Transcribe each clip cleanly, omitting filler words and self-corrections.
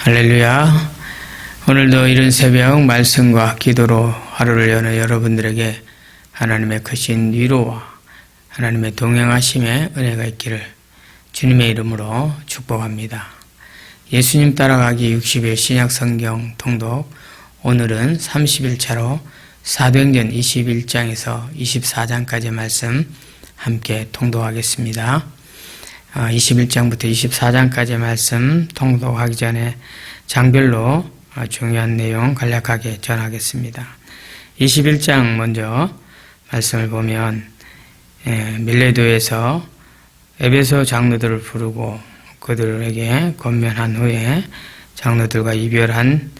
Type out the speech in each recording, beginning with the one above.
할렐루야. 오늘도 이른 새벽 말씀과 기도로 하루를 여는 여러분들에게 하나님의 크신 위로와 하나님의 동행하심의 은혜가 있기를 주님의 이름으로 축복합니다. 예수님 따라가기 60일 신약성경 통독, 오늘은 30일차로 사도행전 21장에서 24장까지 말씀 함께 통독하겠습니다. 21장부터 24장까지 말씀 통독하기 전에 장별로 중요한 내용 간략하게 전하겠습니다. 21장 먼저 말씀을 보면 밀레도에서 에베소 장로들을 부르고 그들에게 권면한 후에 장로들과 이별한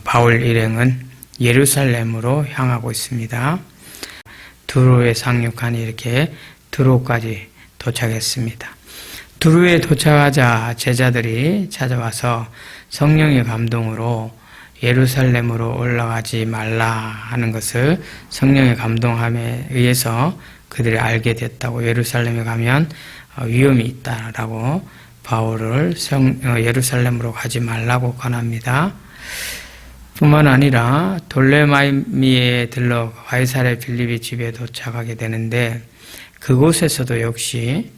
바울 일행은 예루살렘으로 향하고 있습니다. 두로에 상륙하니 이렇게 두로까지 도착했습니다. 두로에 도착하자 제자들이 찾아와서 성령의 감동으로 예루살렘으로 올라가지 말라 하는 것을 성령의 감동함에 의해서 그들이 알게 됐다고, 예루살렘에 가면 위험이 있다라고 바울을 예루살렘으로 가지 말라고 권합니다. 뿐만 아니라 돌레마이미에 들러 가이사랴 빌립의 집에 도착하게 되는데 그곳에서도 역시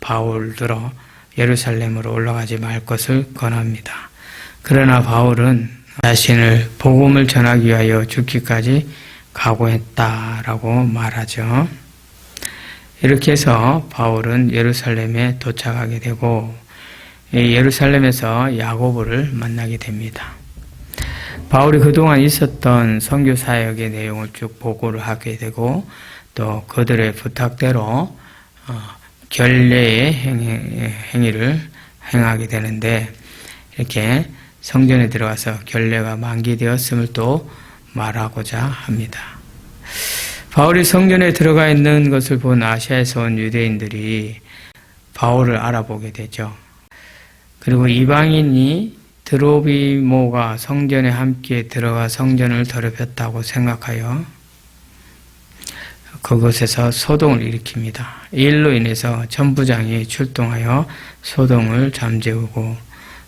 바울들어 예루살렘으로 올라가지 말 것을 권합니다. 그러나 바울은 자신을 복음을 전하기 위하여 죽기까지 각오했다라고 말하죠. 이렇게 해서 바울은 예루살렘에 도착하게 되고 예루살렘에서 야고보를 만나게 됩니다. 바울이 그동안 있었던 선교 사역의 내용을 쭉 보고를 하게 되고 또 그들의 부탁대로 결례의 행위를 행하게 되는데 이렇게 성전에 들어가서 결례가 만기되었음을 또 말하고자 합니다. 바울이 성전에 들어가 있는 것을 본 아시아에서 온 유대인들이 바울을 알아보게 되죠. 그리고 이방인이 드로비모가 성전에 함께 들어가 성전을 더럽혔다고 생각하여 그곳에서 소동을 일으킵니다. 이 일로 인해서 천부장이 출동하여 소동을 잠재우고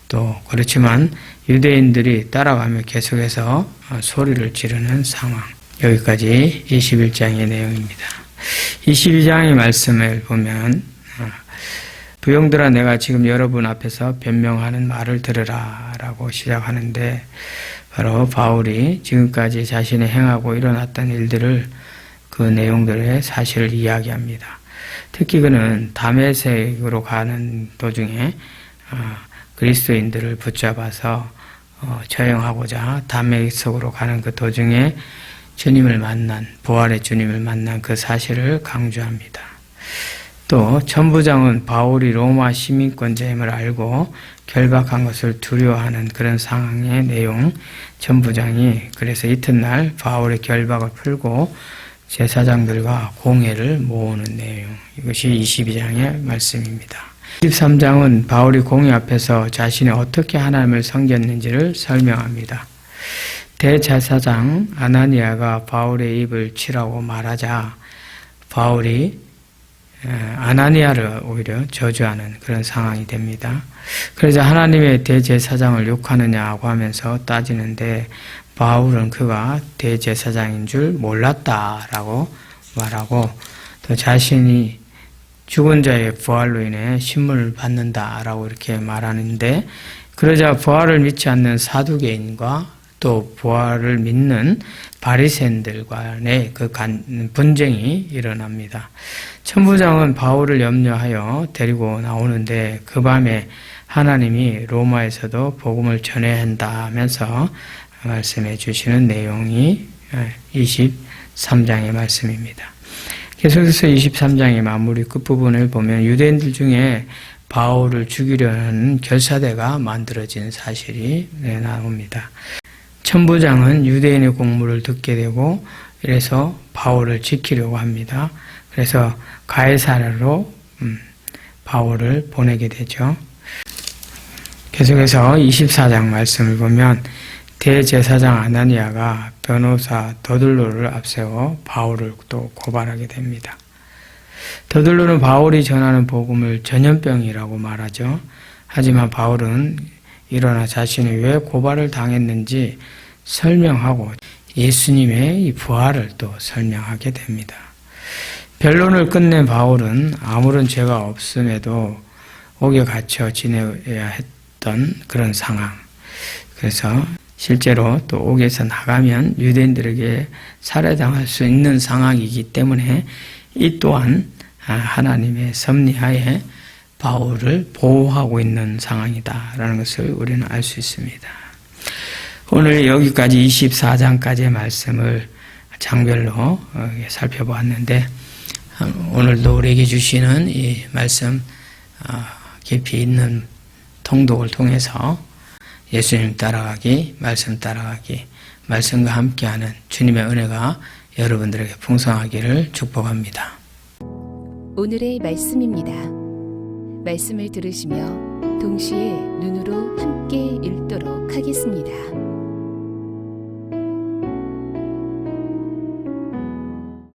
또 그렇지만 유대인들이 따라가며 계속해서 소리를 지르는 상황. 여기까지 21장의 내용입니다. 22장의 말씀을 보면 부형들아 내가 지금 여러분 앞에서 변명하는 말을 들으라 라고 시작하는데 바로 바울이 지금까지 자신이 행하고 일어났던 일들을 그 내용들의 사실을 이야기합니다. 특히 그는 다메섹으로 가는 도중에 그리스도인들을 붙잡아서 처형하고자 다메섹으로 가는 그 도중에 주님을 만난, 부활의 주님을 만난 그 사실을 강조합니다. 또 천부장은 바울이 로마 시민권자임을 알고 결박한 것을 두려워하는 그런 상황의 내용, 천부장이 그래서 이튿날 바울의 결박을 풀고 제사장들과 공회를 모으는 내용, 이것이 22장의 말씀입니다. 23장은 바울이 공회 앞에서 자신이 어떻게 하나님을 섬겼는지를 설명합니다. 대제사장 아나니아가 바울의 입을 치라고 말하자 바울이 아나니아를 오히려 저주하는 그런 상황이 됩니다. 그래서 하나님의 대제사장을 욕하느냐고 하면서 따지는데 바울은 그가 대제사장인 줄 몰랐다라고 말하고 또 자신이 죽은 자의 부활로 인해 신문을 받는다라고 이렇게 말하는데 그러자 부활을 믿지 않는 사두개인과 또 부활을 믿는 바리새인들 간의 그 분쟁이 일어납니다. 천부장은 바울을 염려하여 데리고 나오는데 그 밤에 하나님이 로마에서도 복음을 전해야 한다면서 말씀해 주시는 내용이 23장의 말씀입니다. 계속해서 23장의 마무리 끝부분을 보면 유대인들 중에 바울을 죽이려는 결사대가 만들어진 사실이 나옵니다. 천부장은 유대인의 공문을 듣게 되고 이래서 바울을 지키려고 합니다. 그래서 가이사랴로 바울을 보내게 되죠. 계속해서 24장 말씀을 보면 대제사장 아나니아가 변호사 더둘로를 앞세워 바울을 또 고발하게 됩니다. 더둘로는 바울이 전하는 복음을 전염병이라고 말하죠. 하지만 바울은 일어나 자신이 왜 고발을 당했는지 설명하고 예수님의 이 부활을 또 설명하게 됩니다. 변론을 끝낸 바울은 아무런 죄가 없음에도 옥에 갇혀 지내야 했던 그런 상황. 그래서 실제로 또 옥에서 나가면 유대인들에게 살해당할 수 있는 상황이기 때문에 이 또한 하나님의 섭리하에 바울을 보호하고 있는 상황이다라는 것을 우리는 알 수 있습니다. 오늘 여기까지 24장까지의 말씀을 장별로 살펴보았는데 오늘도 우리에게 주시는 이 말씀 깊이 있는 통독을 통해서 예수님 따라가기, 말씀 따라가기, 말씀과 함께하는 주님의 은혜가 여러분들에게 풍성하기를 축복합니다. 오늘의 말씀입니다. 말씀을 들으시며 동시에 눈으로 함께 읽도록 하겠습니다.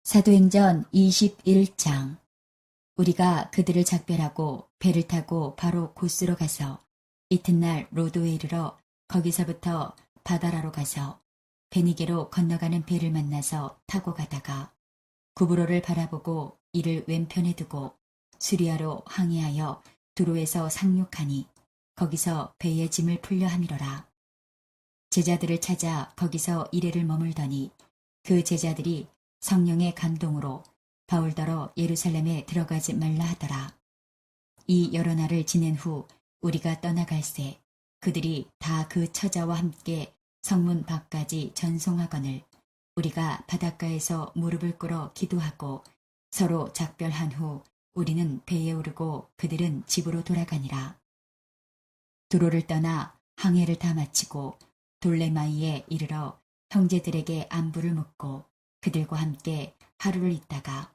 사도행전 21장. 우리가 그들을 작별하고 배를 타고 바로 고스로 가서 이튿날 로도에 이르러 거기서부터 바다라로 가서 베니게로 건너가는 배를 만나서 타고 가다가 구브로를 바라보고 이를 왼편에 두고 수리아로 항해하여 두로에서 상륙하니 거기서 배의 짐을 풀려 함이러라. 제자들을 찾아 거기서 이래를 머물더니 그 제자들이 성령의 감동으로 바울더러 예루살렘에 들어가지 말라 하더라. 이 여러 날을 지낸 후 우리가 떠나갈새 그들이 다 그 처자와 함께 성문 밖까지 전송하거늘 우리가 바닷가에서 무릎을 꿇어 기도하고 서로 작별한 후 우리는 배에 오르고 그들은 집으로 돌아가니라. 두로를 떠나 항해를 다 마치고 돌레마이에 이르러 형제들에게 안부를 묻고 그들과 함께 하루를 있다가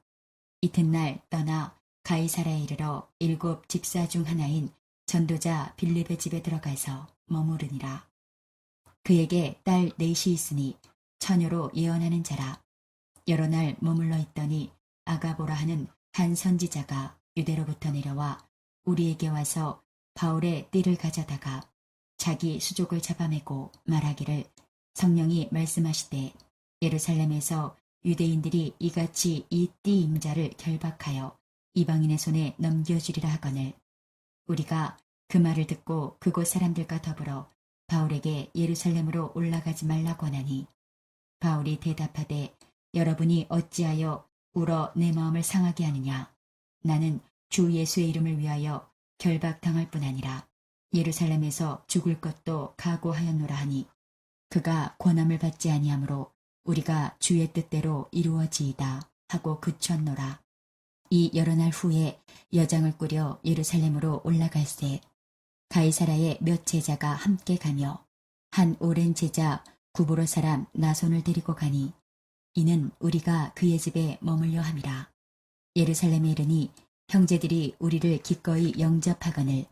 이튿날 떠나 가이사라에 이르러 7 집사 중 하나인 전도자 빌립의 집에 들어가서 머무르니라. 그에게 딸 넷이 있으니 처녀로 예언하는 자라. 여러 날 머물러 있더니 아가보라 하는 한 선지자가 유대로부터 내려와 우리에게 와서 바울의 띠를 가져다가 자기 수족을 잡아매고 말하기를 성령이 말씀하시되 예루살렘에서 유대인들이 이같이 이 띠 임자를 결박하여 이방인의 손에 넘겨주리라 하거늘 우리가 그 말을 듣고 그곳 사람들과 더불어 바울에게 예루살렘으로 올라가지 말라고 하니 바울이 대답하되 여러분이 어찌하여 울어 내 마음을 상하게 하느냐. 나는 주 예수의 이름을 위하여 결박당할 뿐 아니라 예루살렘에서 죽을 것도 각오하였노라 하니 그가 권함을 받지 아니하므로 우리가 주의 뜻대로 이루어지이다 하고 그쳤노라. 이 여러 날 후에 여장을 꾸려 예루살렘으로 올라갈새 가이사라의 몇 제자가 함께 가며 한 오랜 제자 구브로 사람 나손을 데리고 가니 이는 우리가 그의 집에 머물려 함이라. 예루살렘에 이르니 형제들이 우리를 기꺼이 영접하거늘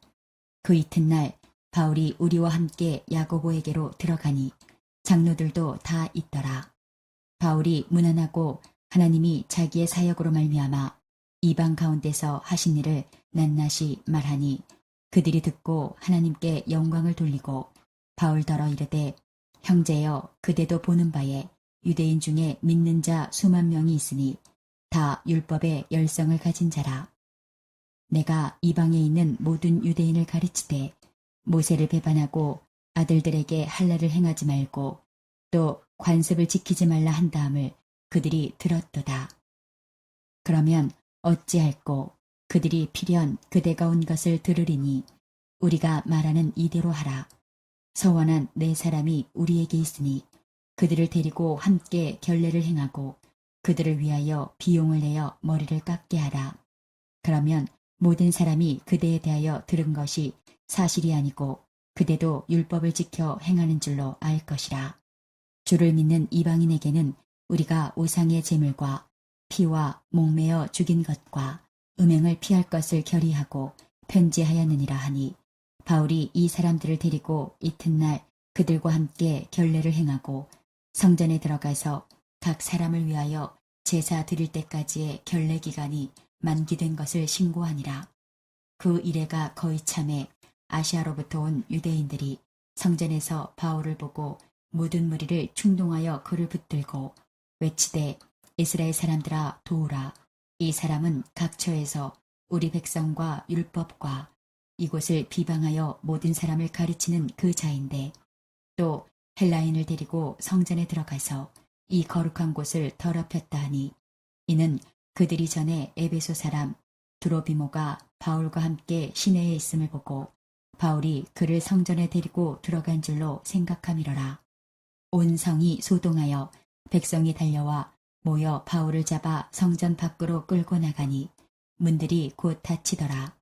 그 이튿날 바울이 우리와 함께 야고보에게로 들어가니 장로들도 다 있더라. 바울이 무난하고 하나님이 자기의 사역으로 말미암아 이방 가운데서 하신 일을 낱낱이 말하니 그들이 듣고 하나님께 영광을 돌리고 바울더러 이르되 형제여 그대도 보는 바에 유대인 중에 믿는 자 수만 명이 있으니 다 율법의 열성을 가진 자라. 내가 이방에 있는 모든 유대인을 가르치되 모세를 배반하고 아들들에게 할례를 행하지 말고 또 관습을 지키지 말라 한 다음을 그들이 들었도다. 그러면 어찌할꼬 그들이 필연 그대가 온 것을 들으리니 우리가 말하는 이대로 하라. 서원한 4사람이 우리에게 있으니 그들을 데리고 함께 결례를 행하고 그들을 위하여 비용을 내어 머리를 깎게 하라. 그러면 모든 사람이 그대에 대하여 들은 것이 사실이 아니고 그대도 율법을 지켜 행하는 줄로 알 것이라. 주를 믿는 이방인에게는 우리가 우상의 제물과 피와 목매어 죽인 것과 음행을 피할 것을 결의하고 편지하였느니라 하니 바울이 이 사람들을 데리고 이튿날 그들과 함께 결례를 행하고 성전에 들어가서 각 사람을 위하여 제사 드릴 때까지의 결례 기간이 만기된 것을 신고하니라. 그 이래가 거의 참에 아시아로부터 온 유대인들이 성전에서 바울을 보고 모든 무리를 충동하여 그를 붙들고 외치되 이스라엘 사람들아 도우라. 이 사람은 각처에서 우리 백성과 율법과 이곳을 비방하여 모든 사람을 가르치는 그 자인데 또 헬라인을 데리고 성전에 들어가서 이 거룩한 곳을 더럽혔다 하니 이는 그들이 전에 에베소 사람 드로비모가 바울과 함께 시내에 있음을 보고 바울이 그를 성전에 데리고 들어간 줄로 생각함이러라. 온 성이 소동하여 백성이 달려와 모여 바울을 잡아 성전 밖으로 끌고 나가니 문들이 곧 닫히더라.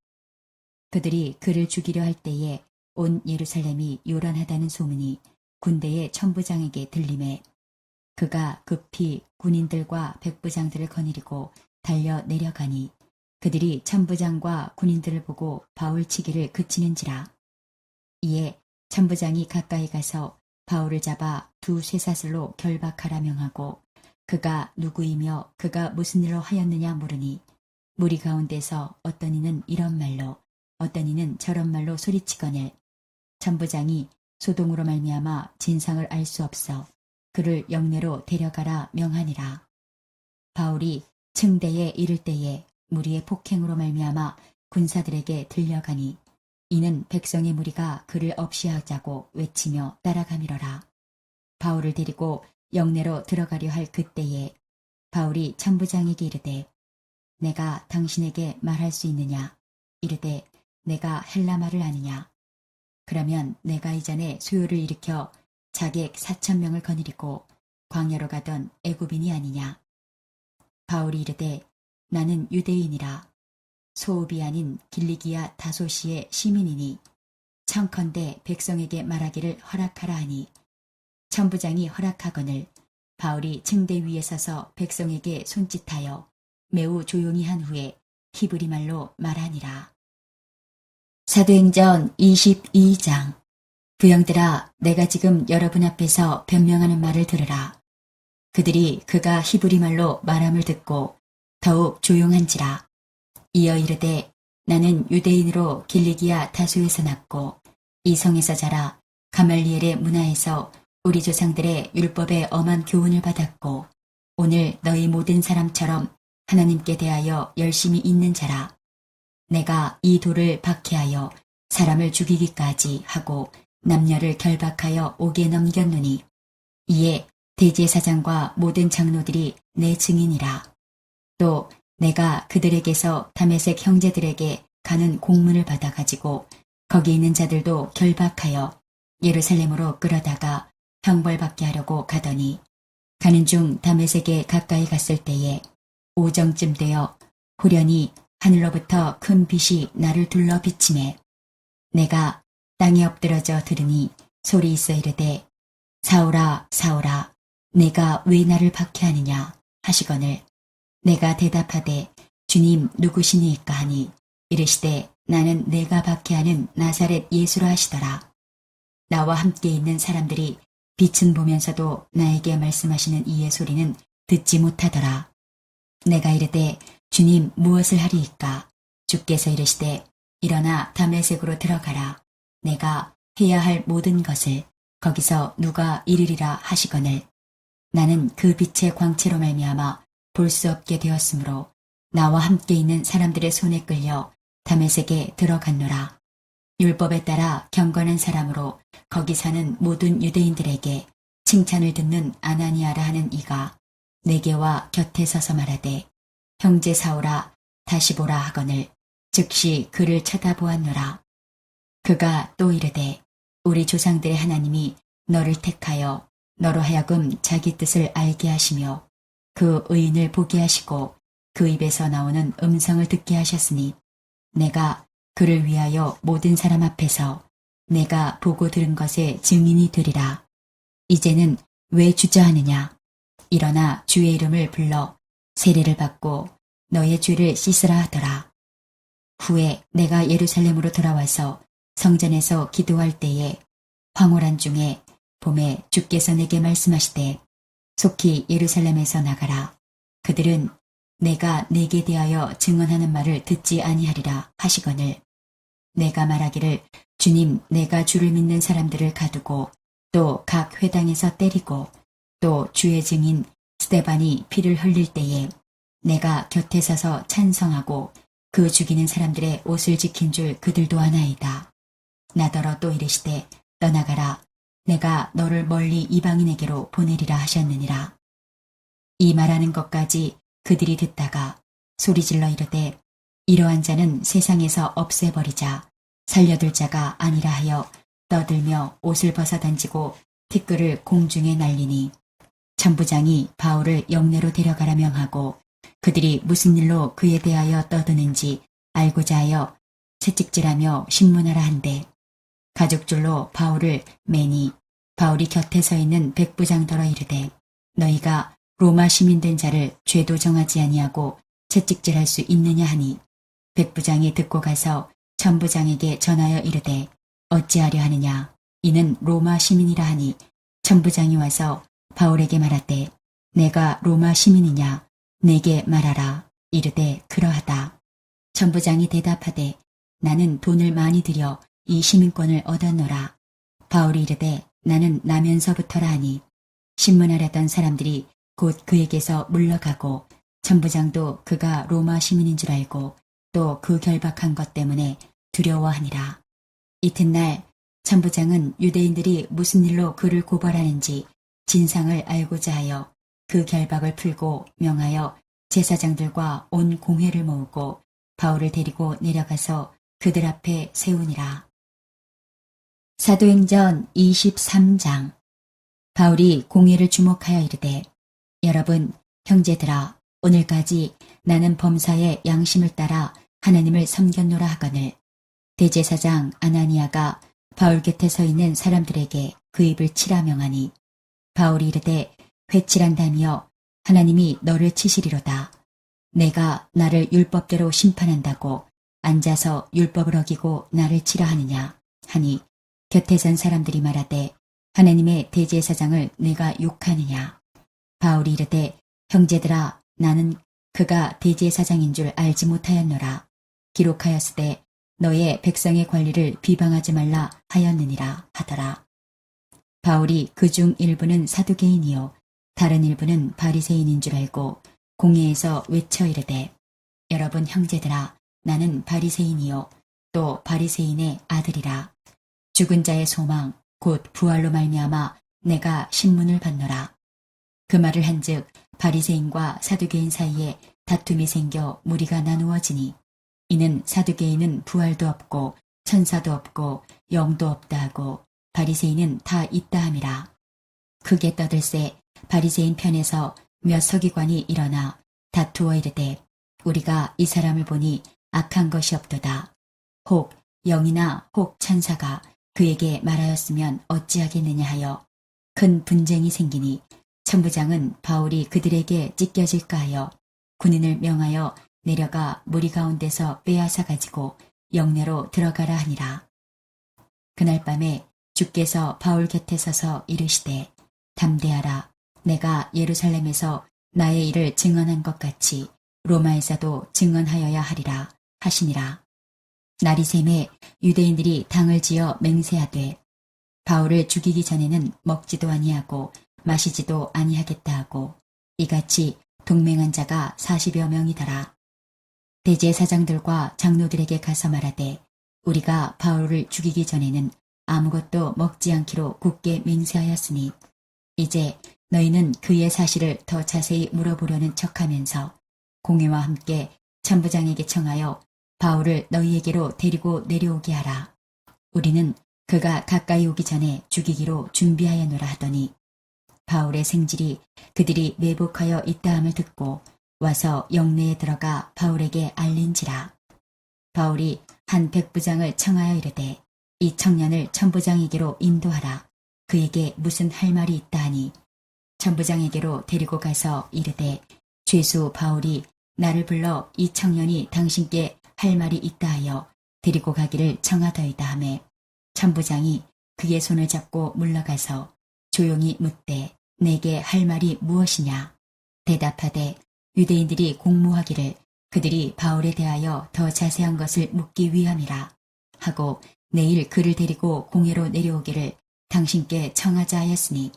그들이 그를 죽이려 할 때에 온 예루살렘이 요란하다는 소문이 군대의 천부장에게 들림에 그가 급히 군인들과 백부장들을 거느리고 달려 내려가니 그들이 천부장과 군인들을 보고 바울 치기를 그치는지라. 이에 천부장이 가까이 가서 바울을 잡아 두 쇠사슬로 결박하라 명하고 그가 누구이며 그가 무슨 일로 하였느냐 물으니 무리 가운데서 어떤 이는 이런 말로 어떤 이는 저런 말로 소리치거늘 천부장이 소동으로 말미암아 진상을 알 수 없어 그를 영내로 데려가라 명하니라. 바울이 층대에 이를 때에 무리의 폭행으로 말미암아 군사들에게 들려가니 이는 백성의 무리가 그를 없이하자고 외치며 따라가미러라. 바울을 데리고 영내로 들어가려 할 그때에 바울이 천부장에게 이르되 내가 당신에게 말할 수 있느냐 이르되 내가 헬라말을 아느냐 그러면 내가 이전에 소요를 일으켜 자객 4,000명을 거느리고 광야로 가던 애굽인이 아니냐. 바울이 이르되 나는 유대인이라 소읍이 아닌 길리기아 다소시의 시민이니 청컨대 백성에게 말하기를 허락하라 하니 천부장이 허락하거늘 바울이 층대 위에 서서 백성에게 손짓하여 매우 조용히 한 후에 히브리 말로 말하니라. 사도행전 22장. 부형들아, 내가 지금 여러분 앞에서 변명하는 말을 들으라. 그들이 그가 히브리 말로 말함을 듣고 더욱 조용한지라. 이어 이르되 나는 유대인으로 길리기아 다소에서 났고 이 성에서 자라 가말리엘의 문화에서 우리 조상들의 율법에 엄한 교훈을 받았고 오늘 너희 모든 사람처럼 하나님께 대하여 열심히 있는 자라. 내가 이 돌을 박해하여 사람을 죽이기까지 하고 남녀를 결박하여 옥에 넘겼노니 이에 대제사장과 모든 장로들이 내 증인이라. 또 내가 그들에게서 다메섹 형제들에게 가는 공문을 받아가지고 거기 있는 자들도 결박하여 예루살렘으로 끌어다가 형벌받게 하려고 가더니 가는 중 다메섹에 가까이 갔을 때에 오정쯤 되어 후련히 하늘로부터 큰 빛이 나를 둘러 비치매 내가 땅에 엎드러져 들으니 소리 있어 이르되 사울아 사울아 내가 왜 나를 박해하느냐 하시거늘 내가 대답하되 주님 누구시니까 하니 이르시되 나는 내가 박해하는 나사렛 예수라 하시더라. 나와 함께 있는 사람들이 빛은 보면서도 나에게 말씀하시는 이의 소리는 듣지 못하더라. 내가 이르되 주님 무엇을 하리이까? 주께서 이르시되 일어나 다메섹으로 들어가라. 내가 해야 할 모든 것을 거기서 누가 이르리라 하시거늘 나는 그 빛의 광채로 말미암아 볼 수 없게 되었으므로 나와 함께 있는 사람들의 손에 끌려 다메섹에 들어갔노라. 율법에 따라 경건한 사람으로 거기 사는 모든 유대인들에게 칭찬을 듣는 아나니아라 하는 이가 내게와 곁에 서서 말하되 형제 사울아 다시 보라 하거늘 즉시 그를 쳐다보았노라. 그가 또 이르되 우리 조상들의 하나님이 너를 택하여 너로 하여금 자기 뜻을 알게 하시며 그 의인을 보게 하시고 그 입에서 나오는 음성을 듣게 하셨으니 내가 그를 위하여 모든 사람 앞에서 내가 보고 들은 것의 증인이 되리라. 이제는 왜 주저하느냐? 일어나 주의 이름을 불러 세례를 받고 너의 죄를 씻으라 하더라. 후에 내가 예루살렘으로 돌아와서 성전에서 기도할 때에 황홀한 중에 봄에 주께서 내게 말씀하시되 속히 예루살렘에서 나가라. 그들은 내가 내게 대하여 증언하는 말을 듣지 아니하리라 하시거늘 내가 말하기를 주님 내가 주를 믿는 사람들을 가두고 또 각 회당에서 때리고 또 주의 증인 스데반이 피를 흘릴 때에 내가 곁에 서서 찬성하고 그 죽이는 사람들의 옷을 지킨 줄 그들도 아나이다. 나더러 또 이르시되 떠나가라. 내가 너를 멀리 이방인에게로 보내리라 하셨느니라. 이 말하는 것까지 그들이 듣다가 소리질러 이르되 이러한 자는 세상에서 없애버리자. 살려둘 자가 아니라 하여 떠들며 옷을 벗어 던지고 티끌을 공중에 날리니 천부장이 바울을 영내로 데려가라 명하고 그들이 무슨 일로 그에 대하여 떠드는지 알고자 하여 채찍질하며 신문하라 한대 가죽줄로 바울을 매니 바울이 곁에 서 있는 백부장더러 이르되 너희가 로마 시민된 자를 죄도 정하지 아니하고 채찍질할 수 있느냐 하니 백부장이 듣고 가서 천부장에게 전하여 이르되 어찌하려 하느냐 이는 로마 시민이라 하니 천부장이 와서 바울에게 말하되 내가 로마 시민이냐 내게 말하라 이르되 그러하다. 천부장이 대답하되 나는 돈을 많이 들여 이 시민권을 얻었노라. 바울이 이르되 나는 나면서부터라 하니 신문하려던 사람들이 곧 그에게서 물러가고 천부장도 그가 로마 시민인 줄 알고 또 그 결박한 것 때문에 두려워하니라. 이튿날 천부장은 유대인들이 무슨 일로 그를 고발하는지 진상을 알고자 하여 그 결박을 풀고 명하여 제사장들과 온 공회를 모으고 바울을 데리고 내려가서 그들 앞에 세우니라. 사도행전 23장. 바울이 공회를 주목하여 이르되 여러분 형제들아 오늘까지 나는 범사의 양심을 따라 하나님을 섬겼노라 하거늘 대제사장 아나니아가 바울 곁에 서 있는 사람들에게 그 입을 치라 명하니 바울이 이르되 회칠한다며 하나님이 너를 치시리로다. 내가 나를 율법대로 심판한다고 앉아서 율법을 어기고 나를 치라 하느냐 하니 곁에 선 사람들이 말하되 하나님의 대제사장을 내가 욕하느냐. 바울이 이르되 형제들아 나는 그가 대제사장인 줄 알지 못하였노라. 기록하였으되 너의 백성의 권리를 비방하지 말라 하였느니라 하더라. 바울이 그중 일부는 사두개인이요 다른 일부는 바리새인인 줄 알고 공회에서 외쳐 이르되 여러분 형제들아 나는 바리새인이요 또 바리새인의 아들이라. 죽은 자의 소망 곧 부활로 말미암아 내가 신문을 받노라. 그 말을 한즉 바리새인과 사두개인 사이에 다툼이 생겨 무리가 나누어지니 이는 사두개인은 부활도 없고 천사도 없고 영도 없다 하고 바리새인은 다 있다 함이라. 크게 떠들새 바리새인 편에서 몇 서기관이 일어나 다투어 이르되 우리가 이 사람을 보니 악한 것이 없도다. 혹 영이나 혹 천사가 그에게 말하였으면 어찌하겠느냐 하여 큰 분쟁이 생기니 천부장은 바울이 그들에게 찢겨질까 하여 군인을 명하여 내려가 무리 가운데서 빼앗아 가지고 영내로 들어가라 하니라. 그날 밤에 주께서 바울 곁에 서서 이르시되 담대하라. 내가 예루살렘에서 나의 일을 증언한 것 같이 로마에서도 증언하여야 하리라 하시니라. 날이 새매 유대인들이 당을 지어 맹세하되 바울을 죽이기 전에는 먹지도 아니하고 마시지도 아니하겠다 하고 이같이 동맹한 자가 40여 명이더라. 대제사장들과 장로들에게 가서 말하되 우리가 바울을 죽이기 전에는 아무것도 먹지 않기로 굳게 맹세하였으니 이제 너희는 그의 사실을 더 자세히 물어보려는 척하면서 공회와 함께 천부장에게 청하여 바울을 너희에게로 데리고 내려오게 하라. 우리는 그가 가까이 오기 전에 죽이기로 준비하였노라 하더니 바울의 생질이 그들이 매복하여 있다함을 듣고 와서 영내에 들어가 바울에게 알린지라. 바울이 한 백부장을 청하여 이르되 이 청년을 천부장에게로 인도하라. 그에게 무슨 할 말이 있다 하니 천부장에게로 데리고 가서 이르되 죄수 바울이 나를 불러 이 청년이 당신께 할 말이 있다 하여 데리고 가기를 청하더이다 하매 천부장이 그의 손을 잡고 물러가서 조용히 묻되 내게 할 말이 무엇이냐. 대답하되 유대인들이 공모하기를 그들이 바울에 대하여 더 자세한 것을 묻기 위함이라. 하고 내일 그를 데리고 공회로 내려오기를 당신께 청하자 하였으니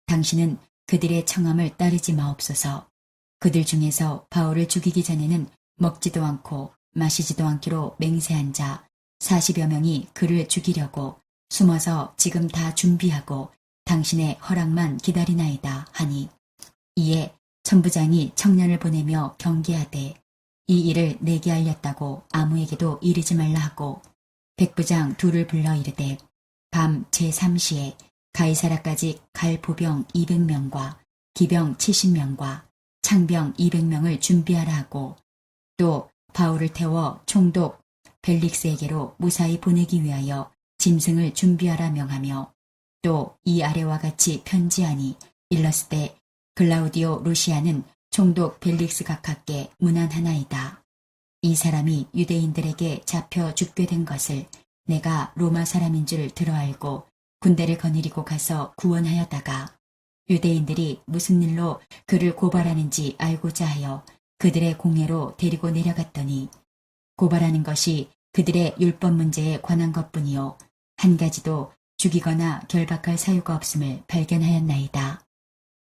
당신은 그들의 청함을 따르지 마옵소서. 그들 중에서 바울을 죽이기 전에는 먹지도 않고 마시지도 않기로 맹세한 자 40여 명이 그를 죽이려고 숨어서 지금 다 준비하고 당신의 허락만 기다리나이다 하니 이에 천부장이 청년을 보내며 경계하되 이 일을 내게 알렸다고 아무에게도 이르지 말라 하고 백부장 둘을 불러 이르되 밤 제3시에 가이사라까지 갈 보병 200명과 기병 70명과 창병 200명을 준비하라 하고 또 바울을 태워 총독 벨릭스에게로 무사히 보내기 위하여 짐승을 준비하라 명하며 또 이 아래와 같이 편지하니 일렀을 때 글라우디오 루시아는 총독 벨릭스 각하께 문안하나이다. 이 사람이 유대인들에게 잡혀 죽게 된 것을 내가 로마 사람인 줄 들어 알고 군대를 거느리고 가서 구원하였다가 유대인들이 무슨 일로 그를 고발하는지 알고자 하여 그들의 공회로 데리고 내려갔더니 고발하는 것이 그들의 율법 문제에 관한 것뿐이요 한 가지도 죽이거나 결박할 사유가 없음을 발견하였나이다.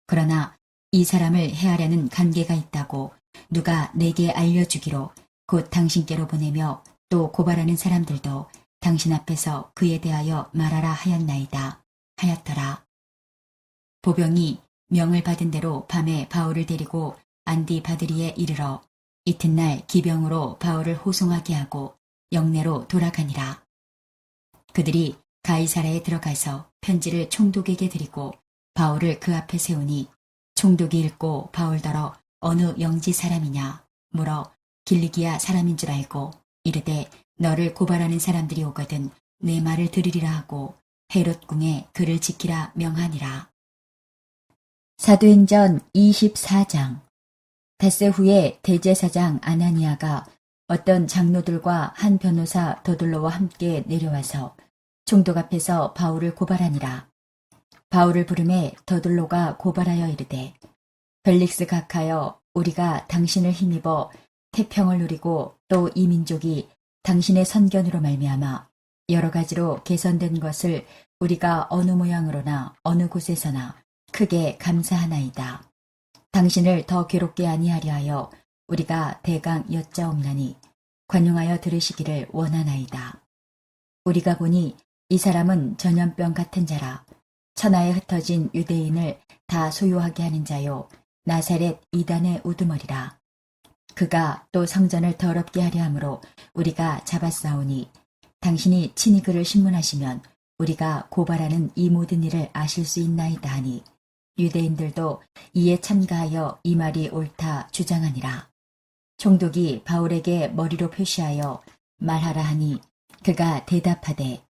그러나 이 사람을 해하려는 관계가 있다고 누가 내게 알려주기로 곧 당신께로 보내며 또 고발하는 사람들도 당신 앞에서 그에 대하여 말하라 하였나이다. 하였더라. 보병이 명을 받은 대로 밤에 바울을 데리고 안디바드리에 이르러 이튿날 기병으로 바울을 호송하게 하고 영내로 돌아가니라. 그들이 가이사라에 들어가서 편지를 총독에게 드리고 바울을 그 앞에 세우니 총독이 읽고 바울더러 어느 영지 사람이냐 물어 길리기아 사람인 줄 알고 이르되 너를 고발하는 사람들이 오거든 내 말을 들으리라 하고 헤롯궁에 그를 지키라 명하니라. 사도행전 24장. 닷새 후에 대제사장 아나니아가 어떤 장로들과 한 변호사 더둘로와 함께 내려와서 총독 앞에서 바울을 고발하니라. 바울을 부르매 더둘로가 고발하여 이르되 벨릭스 각하여 우리가 당신을 힘입어 태평을 누리고 또 이 민족이 당신의 선견으로 말미암아 여러 가지로 개선된 것을 우리가 어느 모양으로나 어느 곳에서나 크게 감사하나이다. 당신을 더 괴롭게 아니하려 하여 우리가 대강 여짜옵나니 관용하여 들으시기를 원하나이다. 우리가 보니 이 사람은 전염병 같은 자라 천하에 흩어진 유대인을 다 소유하게 하는 자요 나사렛 이단의 우두머리라. 그가 또 성전을 더럽게 하려 함으로 우리가 잡았사오니 당신이 친히 그를 신문하시면 우리가 고발하는 이 모든 일을 아실 수 있나이다 하니 유대인들도 이에 참가하여 이 말이 옳다 주장하니라. 총독이 바울에게 머리로 표시하여 말하라 하니 그가 대답하되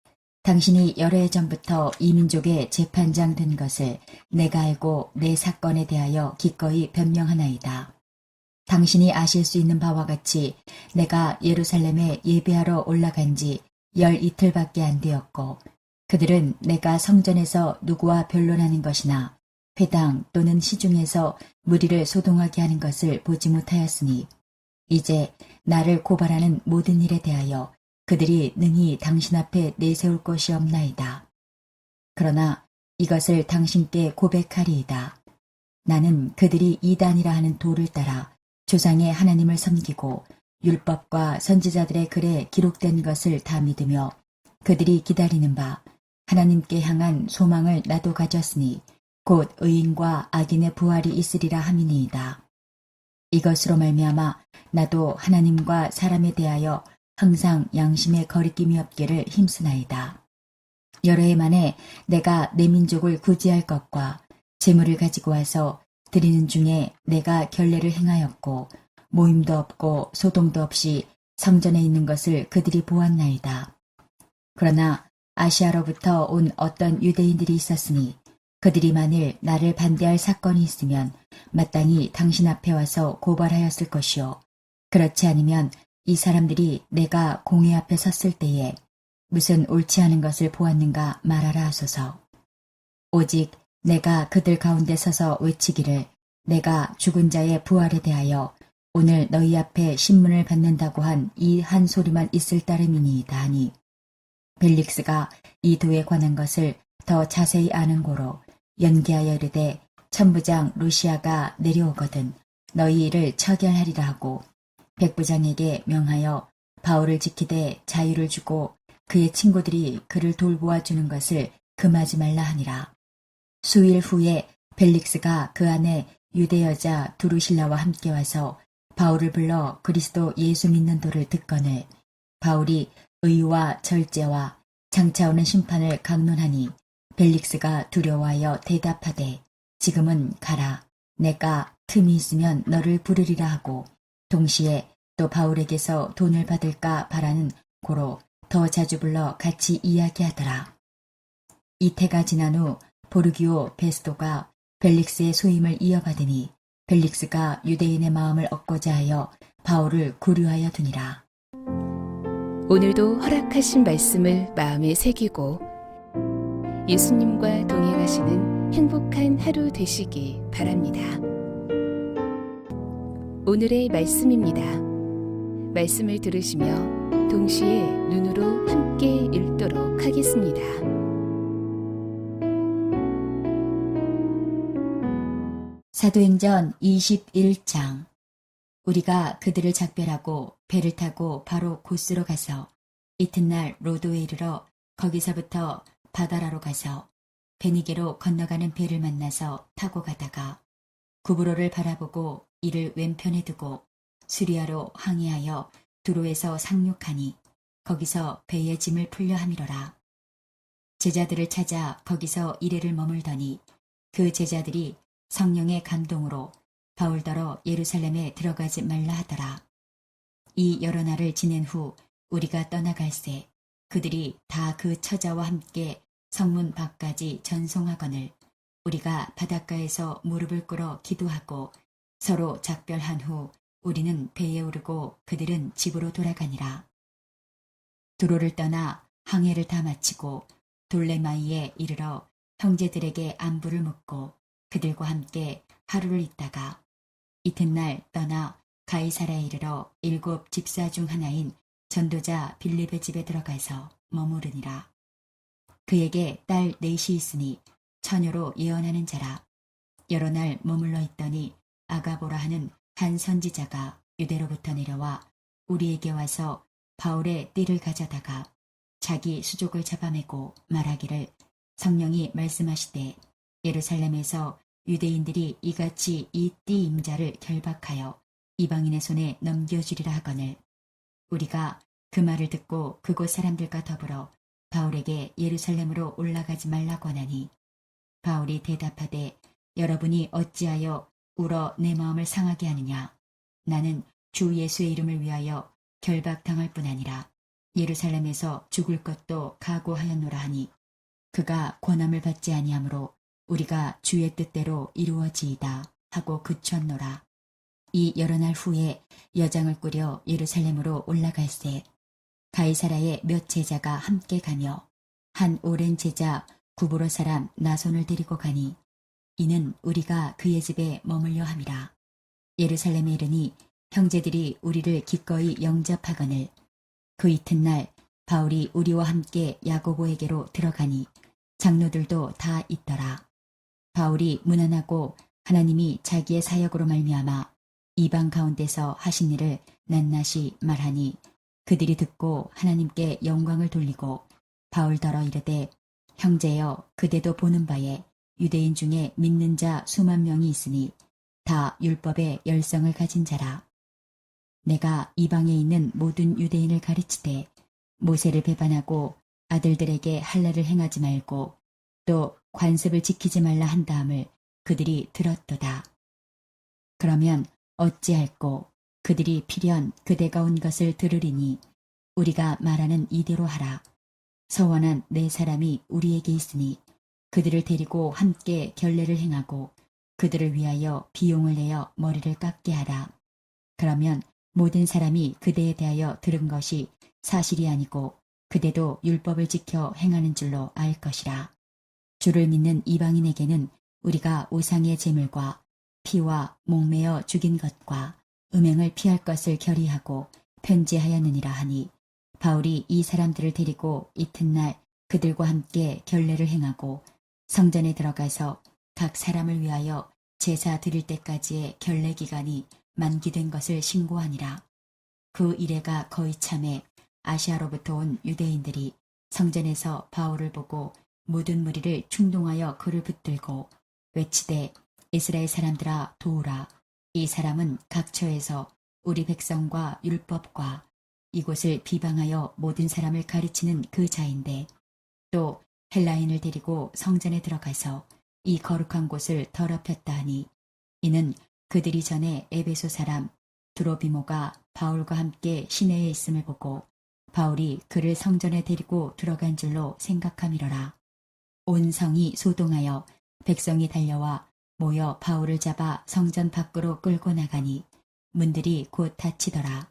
당신이 여러 해 전부터 이 민족의 재판장 된 것을 내가 알고 내 사건에 대하여 기꺼이 변명하나이다. 당신이 아실 수 있는 바와 같이 내가 예루살렘에 예배하러 올라간 지 12이틀밖에 안 되었고 그들은 내가 성전에서 누구와 변론하는 것이나 회당 또는 시중에서 무리를 소동하게 하는 것을 보지 못하였으니 이제 나를 고발하는 모든 일에 대하여 그들이 능히 당신 앞에 내세울 것이 없나이다. 그러나 이것을 당신께 고백하리이다. 나는 그들이 이단이라 하는 도를 따라 조상의 하나님을 섬기고 율법과 선지자들의 글에 기록된 것을 다 믿으며 그들이 기다리는 바 하나님께 향한 소망을 나도 가졌으니 곧 의인과 악인의 부활이 있으리라 함이니이다. 이것으로 말미암아 나도 하나님과 사람에 대하여 항상 양심의 거리낌이 없기를 힘쓰나이다. 여러 해 만에 내가 내 민족을 구제할 것과 재물을 가지고 와서 드리는 중에 내가 결례를 행하였고 모임도 없고 소동도 없이 성전에 있는 것을 그들이 보았나이다. 그러나 아시아로부터 온 어떤 유대인들이 있었으니 그들이 만일 나를 반대할 사건이 있으면 마땅히 당신 앞에 와서 고발하였을 것이요. 그렇지 않으면 이 사람들이 내가 공회 앞에 섰을 때에 무슨 옳지 않은 것을 보았는가 말하라 하소서. 오직 내가 그들 가운데 서서 외치기를 내가 죽은 자의 부활에 대하여 오늘 너희 앞에 신문을 받는다고 한 이 한 소리만 있을 따름이니이다 하니 벨릭스가 이 도에 관한 것을 더 자세히 아는 고로 연기하여 이르되 천부장 루시아가 내려오거든 너희 일을 처결하리라 하고 백부장에게 명하여 바울을 지키되 자유를 주고 그의 친구들이 그를 돌보아 주는 것을 금하지 말라 하니라. 수일 후에 벨릭스가 그 안에 유대 여자 두루실라와 함께 와서 바울을 불러 그리스도 예수 믿는 도를 듣거늘 바울이 의와 절제와 장차 오는 심판을 강론하니 벨릭스가 두려워하여 대답하되 지금은 가라. 내가 틈이 있으면 너를 부르리라 하고 동시에 또 바울에게서 돈을 받을까 바라는 고로 더 자주 불러 같이 이야기하더라. 이태가 지난 후 보르기오 베스도가 벨릭스의 소임을 이어받으니 벨릭스가 유대인의 마음을 얻고자 하여 바울을 구류하여 두니라. 오늘도 허락하신 말씀을 마음에 새기고 예수님과 동행하시는 행복한 하루 되시기 바랍니다. 오늘의 말씀입니다. 말씀을 들으시며 동시에 눈으로 함께 읽도록 하겠습니다. 사도행전 21장. 우리가 그들을 작별하고 배를 타고 바로 고스로 가서 이튿날 로도에 이르러 거기서부터 바다라로 가서 베니게로 건너가는 배를 만나서 타고 가다가 구브로를 바라보고 이를 왼편에 두고 수리아로 항해하여 두로에서 상륙하니 거기서 배의 짐을 풀려 함이로라. 제자들을 찾아 거기서 이래를 머물더니 그 제자들이 성령의 감동으로 바울더러 예루살렘에 들어가지 말라 하더라. 이 여러 날을 지낸 후 우리가 떠나갈새 그들이 다 그 처자와 함께 성문 밖까지 전송하거늘 우리가 바닷가에서 무릎을 꿇어 기도하고 서로 작별한 후 우리는 배에 오르고 그들은 집으로 돌아가니라. 두로를 떠나 항해를 다 마치고 돌레마이에 이르러 형제들에게 안부를 묻고 그들과 함께 하루를 있다가 이튿날 떠나 가이사라에 이르러 7 집사 중 하나인 전도자 빌립의 집에 들어가서 머무르니라. 그에게 딸 넷이 있으니 처녀로 예언하는 자라. 여러 날 머물러 있더니 아가보라 하는 한 선지자가 유대로부터 내려와 우리에게 와서 바울의 띠를 가져다가 자기 수족을 잡아매고 말하기를 성령이 말씀하시되 예루살렘에서 유대인들이 이같이 이 띠 임자를 결박하여 이방인의 손에 넘겨주리라 하거늘 우리가 그 말을 듣고 그곳 사람들과 더불어 바울에게 예루살렘으로 올라가지 말라고 하나니 바울이 대답하되 여러분이 어찌하여 울어 내 마음을 상하게 하느냐. 나는 주 예수의 이름을 위하여 결박당할 뿐 아니라 예루살렘에서 죽을 것도 각오하였노라 하니 그가 권함을 받지 아니하므로 우리가 주의 뜻대로 이루어지이다 하고 그쳤노라. 이 여러 날 후에 여장을 꾸려 예루살렘으로 올라갈새 가이사라의 몇 제자가 함께 가며 한 오랜 제자 구브로 사람 나손을 데리고 가니 이는 우리가 그의 집에 머물려 함이라. 예루살렘에 이르니 형제들이 우리를 기꺼이 영접하거늘 그 이튿날 바울이 우리와 함께 야고보에게로 들어가니 장로들도 다 있더라. 바울이 무난하고 하나님이 자기의 사역으로 말미암아 이방 가운데서 하신 일을 낱낱이 말하니 그들이 듣고 하나님께 영광을 돌리고 바울더러 이르되 형제여 그대도 보는 바에 유대인 중에 믿는 자 수만 명이 있으니 다 율법의 열성을 가진 자라. 내가 이방에 있는 모든 유대인을 가르치되 모세를 배반하고 아들들에게 할례를 행하지 말고 또 관습을 지키지 말라 한 다음을 그들이 들었도다. 그러면 어찌할꼬 그들이 필연 그대가 온 것을 들으리니 우리가 말하는 이대로 하라. 서원한 네 사람이 우리에게 있으니 그들을 데리고 함께 결례를 행하고 그들을 위하여 비용을 내어 머리를 깎게 하라. 그러면 모든 사람이 그대에 대하여 들은 것이 사실이 아니고 그대도 율법을 지켜 행하는 줄로 알 것이라. 주를 믿는 이방인에게는 우리가 우상의 제물과 피와 목매어 죽인 것과 음행을 피할 것을 결의하고 편지하였느니라 하니 바울이 이 사람들을 데리고 이튿날 그들과 함께 결례를 행하고 성전에 들어가서 각 사람을 위하여 제사 드릴 때까지의 결례 기간이 만기된 것을 신고하니라. 그 이래가 거의 참에 아시아로부터 온 유대인들이 성전에서 바울을 보고 모든 무리를 충동하여 그를 붙들고 외치되 이스라엘 사람들아 도우라. 이 사람은 각처에서 우리 백성과 율법과 이곳을 비방하여 모든 사람을 가르치는 그 자인데 또 헬라인을 데리고 성전에 들어가서 이 거룩한 곳을 더럽혔다 하니 이는 그들이 전에 에베소 사람 드로비모가 바울과 함께 시내에 있음을 보고 바울이 그를 성전에 데리고 들어간 줄로 생각함이러라. 온 성이 소동하여 백성이 달려와 모여 바울을 잡아 성전 밖으로 끌고 나가니 문들이 곧 닫히더라.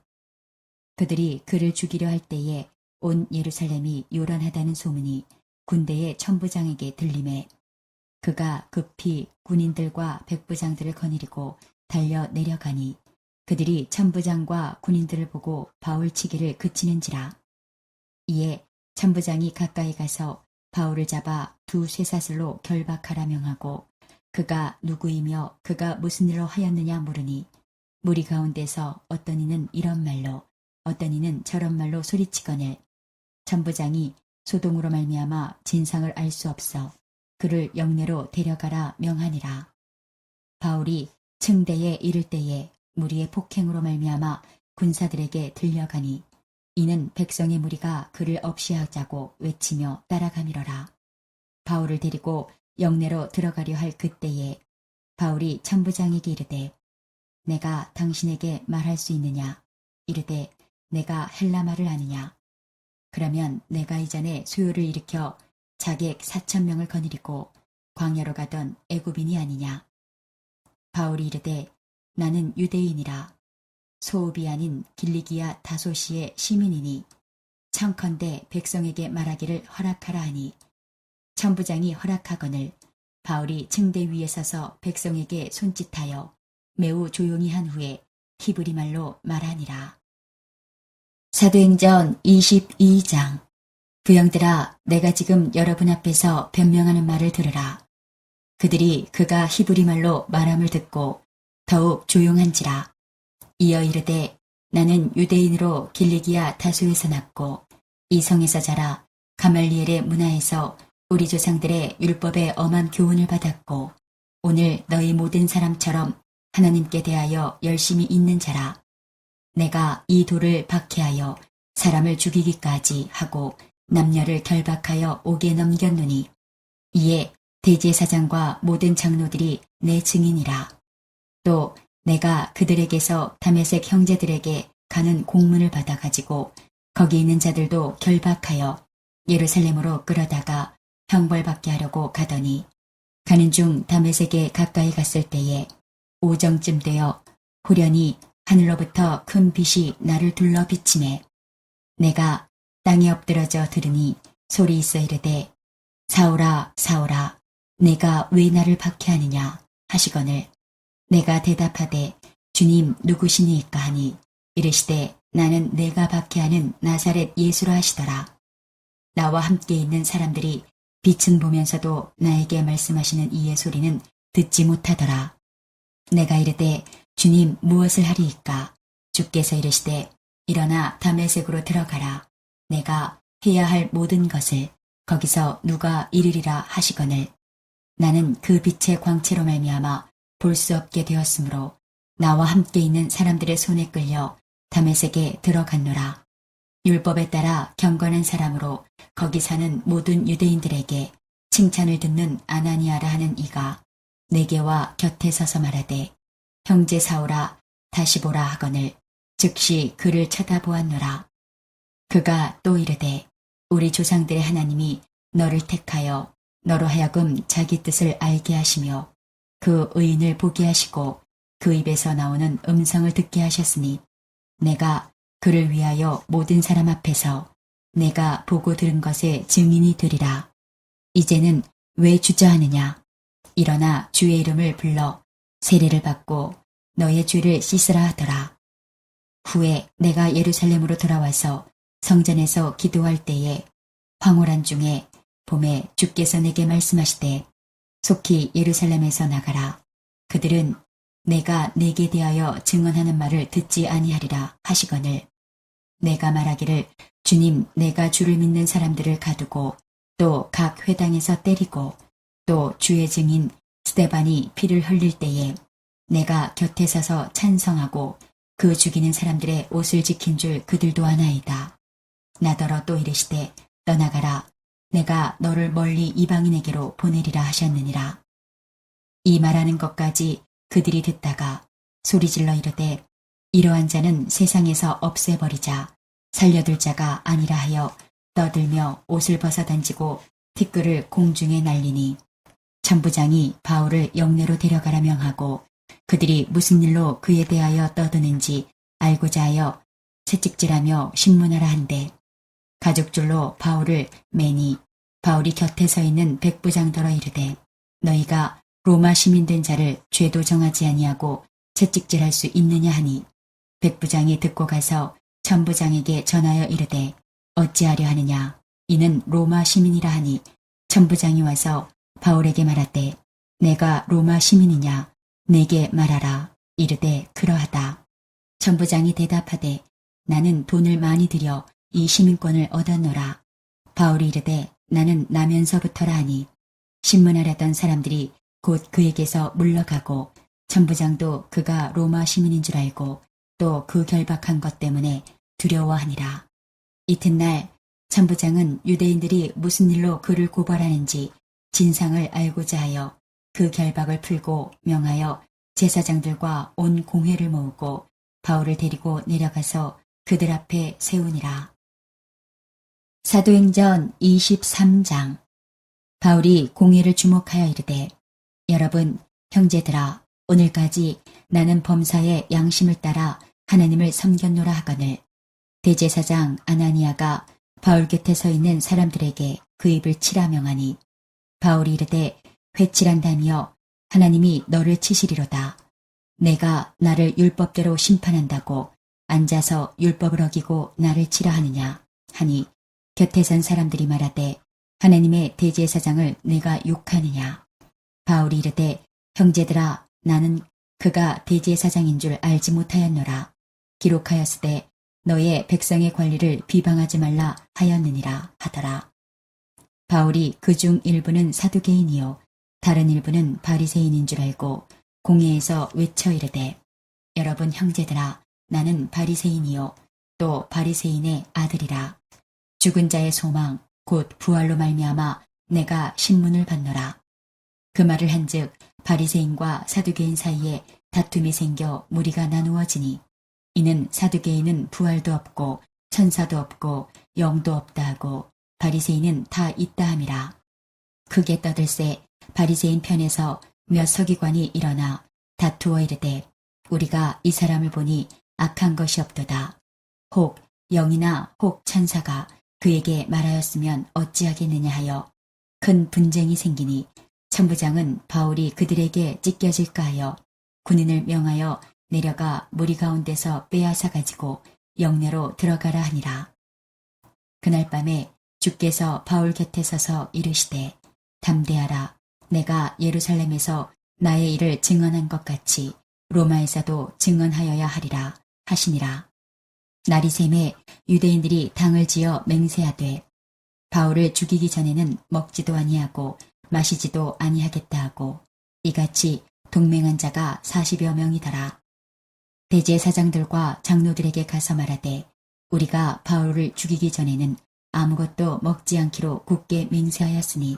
그들이 그를 죽이려 할 때에 온 예루살렘이 요란하다는 소문이 군대의 천부장에게 들림에 그가 급히 군인들과 백부장들을 거느리고 달려 내려가니 그들이 천부장과 군인들을 보고 바울 치기를 그치는지라. 이에 천부장이 가까이 가서 바울을 잡아 두 쇠사슬로 결박하라 명하고 그가 누구이며 그가 무슨 일로 하였느냐 물으니 무리 가운데서 어떤 이는 이런 말로 어떤 이는 저런 말로 소리치거늘 천부장이 소동으로 말미암아 진상을 알 수 없어 그를 영내로 데려가라 명하니라. 바울이 층대에 이를 때에 무리의 폭행으로 말미암아 군사들에게 들려가니 이는 백성의 무리가 그를 없이하자고 외치며 따라가미러라. 바울을 데리고 영내로 들어가려 할 그때에 바울이 천부장에게 이르되 내가 당신에게 말할 수 있느냐 이르되 내가 헬라말을 아느냐 그러면 내가 이전에 소요를 일으켜 자객 4,000명을 거느리고 광야로 가던 애굽인이 아니냐. 바울이 이르되 나는 유대인이라 소읍이 아닌 길리기아 다소시의 시민이니 청컨대 백성에게 말하기를 허락하라 하니 천부장이 허락하거늘 바울이 층대 위에 서서 백성에게 손짓하여 매우 조용히 한 후에 히브리 말로 말하니라. 사도행전 22장. 부형들아, 내가 지금 여러분 앞에서 변명하는 말을 들으라. 그들이 그가 히브리 말로 말함을 듣고 더욱 조용한지라. 이어 이르되 나는 유대인으로 길리기아 다소에서 났고 이 성에서 자라 가말리엘의 문화에서 우리 조상들의 율법에 엄한 교훈을 받았고 오늘 너희 모든 사람처럼 하나님께 대하여 열심히 있는 자라. 내가 이 돌을 박해하여 사람을 죽이기까지 하고 남녀를 결박하여 옥에 넘겼노니 이에 대제사장과 모든 장로들이 내 증인이라. 또 내가 그들에게서 다메섹 형제들에게 가는 공문을 받아가지고 거기 있는 자들도 결박하여 예루살렘으로 끌어다가 형벌받게 하려고 가더니 가는 중 다메섹에 가까이 갔을 때에 오정쯤 되어 후련히 하늘로부터 큰 빛이 나를 둘러 비치매 내가 땅에 엎드러져 들으니 소리 있어 이르되 사울아 사울아 내가 왜 나를 박해하느냐 하시거늘 내가 대답하되 주님 누구시니이까 하니 이르시되 나는 내가 박해하는 나사렛 예수라 하시더라. 나와 함께 있는 사람들이 빛은 보면서도 나에게 말씀하시는 이의 소리는 듣지 못하더라. 내가 이르되 주님 무엇을 하리이까? 주께서 이르시되 일어나 다메섹으로 들어가라. 내가 해야 할 모든 것을 거기서 누가 이르리라 하시거늘 나는 그 빛의 광채로 말미암아 볼 수 없게 되었으므로 나와 함께 있는 사람들의 손에 끌려 다메섹에 들어갔노라. 율법에 따라 경건한 사람으로 거기 사는 모든 유대인들에게 칭찬을 듣는 아나니아라 하는 이가 내게와 곁에 서서 말하되 형제 사울아 다시 보라 하거늘 즉시 그를 쳐다보았노라. 그가 또 이르되 우리 조상들의 하나님이 너를 택하여 너로 하여금 자기 뜻을 알게 하시며 그 의인을 보게 하시고 그 입에서 나오는 음성을 듣게 하셨으니 내가 그를 위하여 모든 사람 앞에서 내가 보고 들은 것의 증인이 되리라. 이제는 왜 주저하느냐? 일어나 주의 이름을 불러 세례를 받고 너의 죄를 씻으라 하더라. 후에 내가 예루살렘으로 돌아와서 성전에서 기도할 때에 황홀한 중에 봄에 주께서 내게 말씀하시되 속히 예루살렘에서 나가라. 그들은 내가 내게 대하여 증언하는 말을 듣지 아니하리라 하시거늘 내가 말하기를 주님 내가 주를 믿는 사람들을 가두고 또 각 회당에서 때리고 또 주의 증인 스데반이 피를 흘릴 때에 내가 곁에 서서 찬성하고 그 죽이는 사람들의 옷을 지킨 줄 그들도 아나이다. 나더러 또 이르시되 떠나가라. 내가 너를 멀리 이방인에게로 보내리라 하셨느니라. 이 말하는 것까지 그들이 듣다가 소리질러 이르되 이러한 자는 세상에서 없애버리자 살려둘 자가 아니라 하여 떠들며 옷을 벗어던지고 티끌을 공중에 날리니 천부장이 바울을 영내로 데려가라 명하고 그들이 무슨 일로 그에 대하여 떠드는지 알고자 하여 채찍질하며 신문하라 한대 가죽줄로 바울을 매니 바울이 곁에 서 있는 백부장더러 이르되 너희가 로마 시민 된 자를 죄도 정하지 아니하고 채찍질할 수 있느냐 하니 백부장이 듣고 가서 천부장에게 전하여 이르되 어찌하려 하느냐 이는 로마 시민이라 하니 천부장이 와서 바울에게 말하되 내가 로마 시민이냐 내게 말하라 이르되 그러하다. 천부장이 대답하되 나는 돈을 많이 들여 이 시민권을 얻었노라. 바울이 이르되 나는 나면서부터라 하니 신문하려던 사람들이 곧 그에게서 물러가고 천부장도 그가 로마 시민인 줄 알고 또 그 결박한 것 때문에 두려워하니라. 이튿날 천부장은 유대인들이 무슨 일로 그를 고발하는지 진상을 알고자 하여 그 결박을 풀고 명하여 제사장들과 온 공회를 모으고 바울을 데리고 내려가서 그들 앞에 세우니라. 사도행전 23장. 바울이 공회를 주목하여 이르되 여러분 형제들아 오늘까지 나는 범사의 양심을 따라 하나님을 섬겼노라 하거늘 대제사장 아나니아가 바울 곁에 서 있는 사람들에게 그 입을 치라 명하니 바울이 이르되 회칠한다며 하나님이 너를 치시리로다. 내가 나를 율법대로 심판한다고 앉아서 율법을 어기고 나를 치라 하느냐 하니 곁에 선 사람들이 말하되 하나님의 대제사장을 내가 욕하느냐. 바울이 이르되 형제들아 나는 그가 대제사장인 줄 알지 못하였노라. 기록하였으되 너의 백성의 권리를 비방하지 말라 하였느니라 하더라. 바울이 그중 일부는 사두개인이요 다른 일부는 바리새인인 줄 알고 공회에서 외쳐 이르되 여러분 형제들아 나는 바리새인이요 또 바리새인의 아들이라. 죽은 자의 소망 곧 부활로 말미암아 내가 신문을 받노라. 그 말을 한즉 바리새인과 사두개인 사이에 다툼이 생겨 무리가 나누어지니 이는 사두개인은 부활도 없고 천사도 없고 영도 없다 하고 바리새인은 다 있다 함이라. 크게 떠들새 바리새인 편에서 몇 서기관이 일어나 다투어 이르되 우리가 이 사람을 보니 악한 것이 없도다. 혹 영이나 혹 천사가 그에게 말하였으면 어찌하겠느냐 하여 큰 분쟁이 생기니 천부장은 바울이 그들에게 찢겨질까 하여 군인을 명하여 내려가 무리 가운데서 빼앗아 가지고 영내로 들어가라 하니라. 그날 밤에 주께서 바울 곁에 서서 이르시되 담대하라. 내가 예루살렘에서 나의 일을 증언한 것 같이 로마에서도 증언하여야 하리라 하시니라. 날이 새매 유대인들이 당을 지어 맹세하되 바울을 죽이기 전에는 먹지도 아니하고 마시지도 아니하겠다 하고 이같이 동맹한 자가 40여 명이더라. 대제사장들과 장로들에게 가서 말하되 우리가 바울을 죽이기 전에는 아무것도 먹지 않기로 굳게 맹세하였으니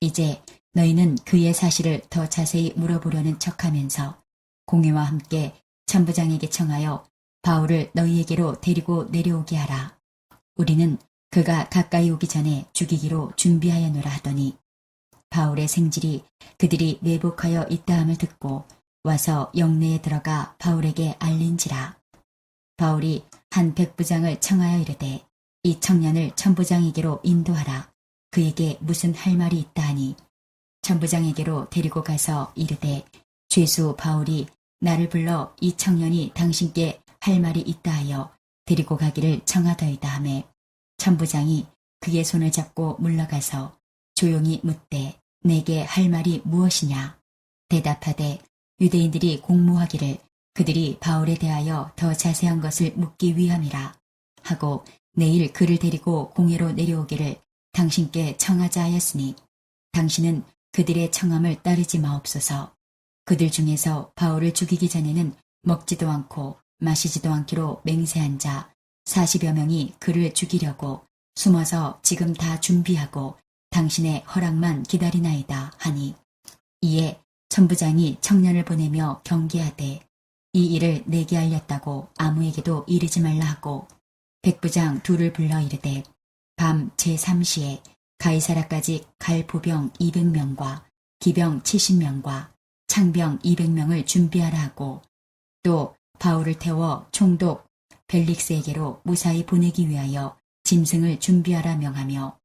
이제 너희는 그의 사실을 더 자세히 물어보려는 척하면서 공회와 함께 천부장에게 청하여 바울을 너희에게로 데리고 내려오게 하라. 우리는 그가 가까이 오기 전에 죽이기로 준비하여노라 하더니 바울의 생질이 그들이 매복하여 있다함을 듣고 와서 영내에 들어가 바울에게 알린지라. 바울이 한 백부장을 청하여 이르되 이 청년을 천부장에게로 인도하라. 그에게 무슨 할 말이 있다 하니 천부장에게로 데리고 가서 이르되 죄수 바울이 나를 불러 이 청년이 당신께 할 말이 있다 하여 데리고 가기를 청하더이다 하매 천부장이 그의 손을 잡고 물러가서 조용히 묻되 내게 할 말이 무엇이냐. 대답하되 유대인들이 공모하기를 그들이 바울에 대하여 더 자세한 것을 묻기 위함이라 하고 내일 그를 데리고 공회로 내려오기를 당신께 청하자 하였으니 당신은 그들의 청함을 따르지 마옵소서. 그들 중에서 바울을 죽이기 전에는 먹지도 않고 마시지도 않기로 맹세한 자 40여 명이 그를 죽이려고 숨어서 지금 다 준비하고 당신의 허락만 기다리나이다 하니 이에 천부장이 청년을 보내며 경계하되 이 일을 내게 알렸다고 아무에게도 이르지 말라 하고 백부장 둘을 불러 이르되 밤 제3시에 가이사라까지 갈 보병 200명과 기병 70명과 창병 200명을 준비하라 하고 또 바울을 태워 총독 벨릭스에게로 무사히 보내기 위하여 짐승을 준비하라 명하며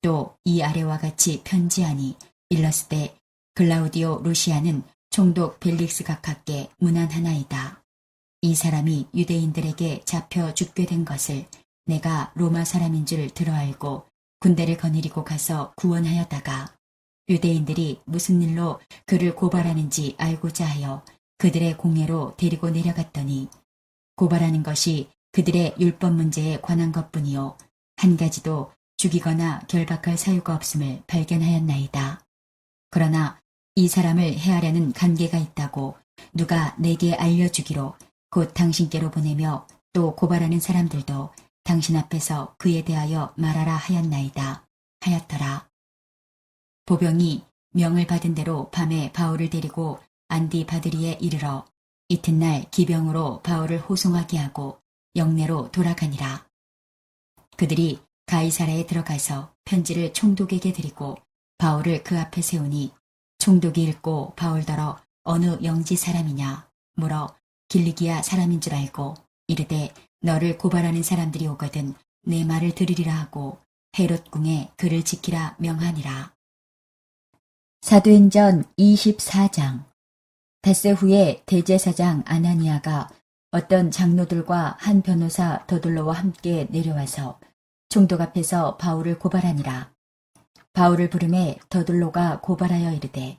또 이 아래와 같이 편지하니 일렀으되 글라우디오 루시아는 총독 벨릭스 각하께 문안하나이다. 이 사람이 유대인들에게 잡혀 죽게 된 것을 내가 로마 사람인 줄 들어 알고 군대를 거느리고 가서 구원하였다가 유대인들이 무슨 일로 그를 고발하는지 알고자 하여 그들의 공회로 데리고 내려갔더니 고발하는 것이 그들의 율법 문제에 관한 것뿐이요 한 가지도 죽이거나 결박할 사유가 없음을 발견하였나이다. 그러나 이 사람을 해하려는 관계가 있다고 누가 내게 알려주기로 곧 당신께로 보내며 또 고발하는 사람들도 당신 앞에서 그에 대하여 말하라 하였나이다. 하였더라. 보병이 명을 받은 대로 밤에 바울을 데리고 안디바드리에 이르러 이튿날 기병으로 바울을 호송하게 하고 영내로 돌아가니라. 그들이 가이사라에 들어가서 편지를 총독에게 드리고 바울을 그 앞에 세우니 총독이 읽고 바울더러 어느 영지 사람이냐 물어 길리기아 사람인 줄 알고 이르되 너를 고발하는 사람들이 오거든 내 말을 들으리라 하고 헤롯 궁에 그를 지키라 명하니라. 사도행전 24장. 닷새 후에 대제사장 아나니아가 어떤 장로들과 한 변호사 더둘로와 함께 내려와서 총독 앞에서 바울을 고발하니라. 바울을 부르매 더둘로가 고발하여 이르되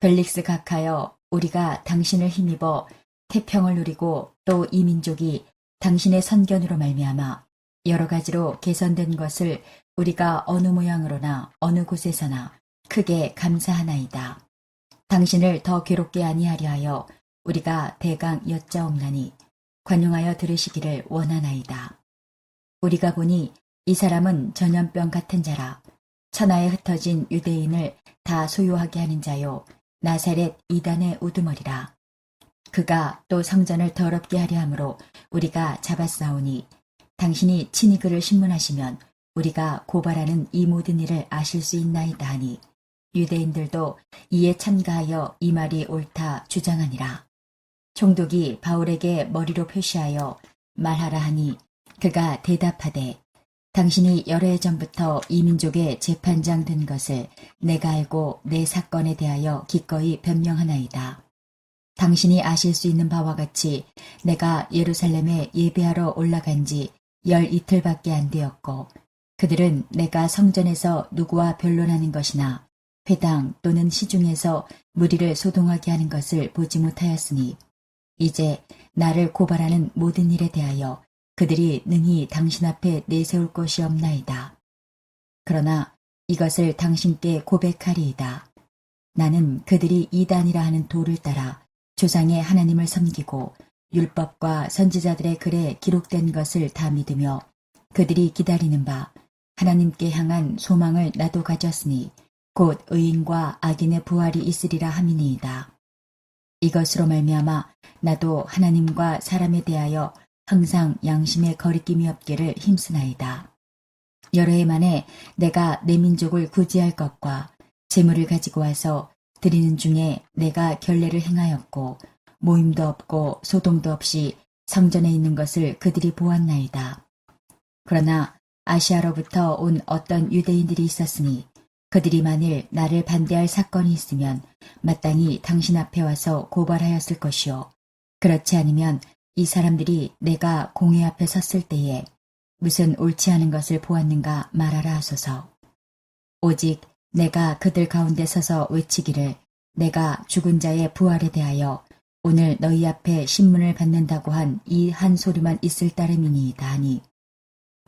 벨릭스 각하여 우리가 당신을 힘입어 태평을 누리고 또 이 민족이 당신의 선견으로 말미암아 여러 가지로 개선된 것을 우리가 어느 모양으로나 어느 곳에서나 크게 감사하나이다. 당신을 더 괴롭게 아니하려 하여 우리가 대강 여짜옵나니 관용하여 들으시기를 원하나이다. 우리가 보니 이 사람은 전염병 같은 자라 천하에 흩어진 유대인을 다 소유하게 하는 자요 나사렛 이단의 우두머리라. 그가 또 성전을 더럽게 하려 함으로 우리가 잡았사오니 당신이 친히 그를 신문하시면 우리가 고발하는 이 모든 일을 아실 수 있나이다 하니 유대인들도 이에 참가하여 이 말이 옳다 주장하니라. 총독이 바울에게 머리로 표시하여 말하라 하니 그가 대답하되 당신이 여러 해 전부터 이 민족의 재판장 된 것을 내가 알고 내 사건에 대하여 기꺼이 변명하나이다. 당신이 아실 수 있는 바와 같이 내가 예루살렘에 예배하러 올라간 지 12이틀밖에 안 되었고 그들은 내가 성전에서 누구와 변론하는 것이나 회당 또는 시중에서 무리를 소동하게 하는 것을 보지 못하였으니 이제 나를 고발하는 모든 일에 대하여 그들이 능히 당신 앞에 내세울 것이 없나이다. 그러나 이것을 당신께 고백하리이다. 나는 그들이 이단이라 하는 도를 따라 조상의 하나님을 섬기고 율법과 선지자들의 글에 기록된 것을 다 믿으며 그들이 기다리는 바 하나님께 향한 소망을 나도 가졌으니 곧 의인과 악인의 부활이 있으리라 함이니이다. 이것으로 말미암아 나도 하나님과 사람에 대하여 항상 양심의 거리낌이 없기를 힘쓰나이다. 여러 해 만에 내가 내 민족을 구제할 것과 재물을 가지고 와서 드리는 중에 내가 결례를 행하였고 모임도 없고 소동도 없이 성전에 있는 것을 그들이 보았나이다. 그러나 아시아로부터 온 어떤 유대인들이 있었으니 그들이 만일 나를 반대할 사건이 있으면 마땅히 당신 앞에 와서 고발하였을 것이요 그렇지 않으면 이 사람들이 내가 공회 앞에 섰을 때에 무슨 옳지 않은 것을 보았는가 말하라 하소서. 오직 내가 그들 가운데 서서 외치기를 내가 죽은 자의 부활에 대하여 오늘 너희 앞에 신문을 받는다고 한 이 한 소리만 있을 따름이니이다 하니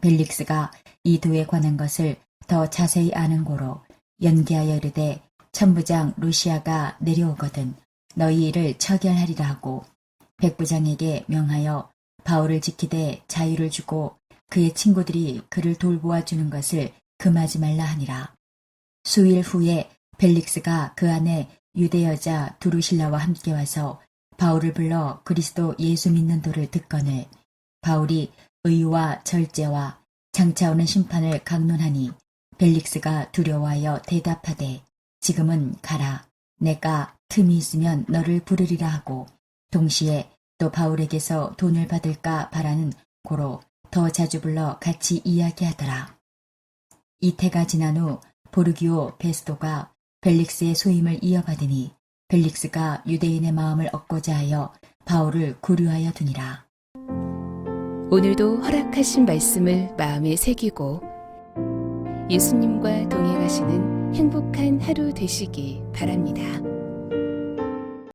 벨릭스가 이 도에 관한 것을 더 자세히 아는 고로 연기하여 이르되 천부장 루시아가 내려오거든 너희 일을 처결하리라 하고 백부장에게 명하여 바울을 지키되 자유를 주고 그의 친구들이 그를 돌보아 주는 것을 금하지 말라 하니라. 수일 후에 벨릭스가 그 안에 유대 여자 두루실라와 함께 와서 바울을 불러 그리스도 예수 믿는 도를 듣거늘 바울이 의와 절제와 장차 오는 심판을 강론하니 벨릭스가 두려워하여 대답하되 지금은 가라 내가 틈이 있으면 너를 부르리라 하고 동시에 또 바울에게서 돈을 받을까 바라는 고로 더 자주 불러 같이 이야기하더라. 이태가 지난 후 보르기오 베스도가 벨릭스의 소임을 이어받으니 벨릭스가 유대인의 마음을 얻고자 하여 바울을 구류하여 두니라. 오늘도 허락하신 말씀을 마음에 새기고 예수님과 동행하시는 행복한 하루 되시기 바랍니다.